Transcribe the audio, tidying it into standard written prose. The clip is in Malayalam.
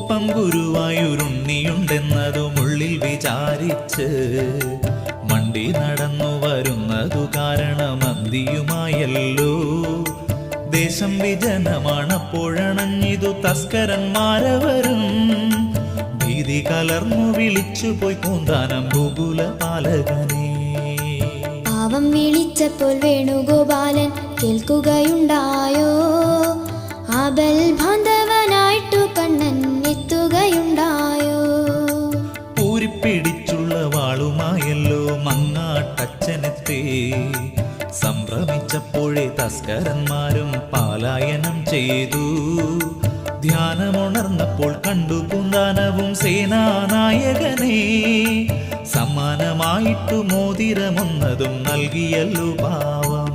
ഒപ്പം ഗുരുവായൂരുണ്ണിയുണ്ടെന്നതും ഉള്ളിൽ വിചാരിച്ച് മണ്ടി നടന്നു വരുന്നതു കാരണം അന്തിയുമായല്ലോ. ദേശം വിജനമാണപ്പോഴണഞ്ഞിതു തസ്കരന്മാരവരും. ഭീതി കലർന്നു വിളിച്ചുപോയി പൂന്താനം ഗോകുലപാലകനെ. പാവം വിളിച്ചപ്പോൾ വേണുഗോപാലൻ കേൾക്കുകയുണ്ടായോ? ആബൽ ബാന്ധവനായിട്ടു കണ്ണൻ എത്തുകയുണ്ടായോ? ഊരിപ്പിടിച്ചുള്ള വാളുമായല്ലോ മങ്ങാട്ടച്ഛനെത്തി. സംഭ്രമിച്ചപ്പോഴേ തസ്കരന്മാരും പാലായനം ചെയ്തു. ധ്യാനമുണർന്നപ്പോൾ കണ്ടു പൂന്താനവും സേനാനായകനെ. സമ്മാനമായിട്ടു മോതിരമൊന്നതും നൽകിയല്ലോ പാവം.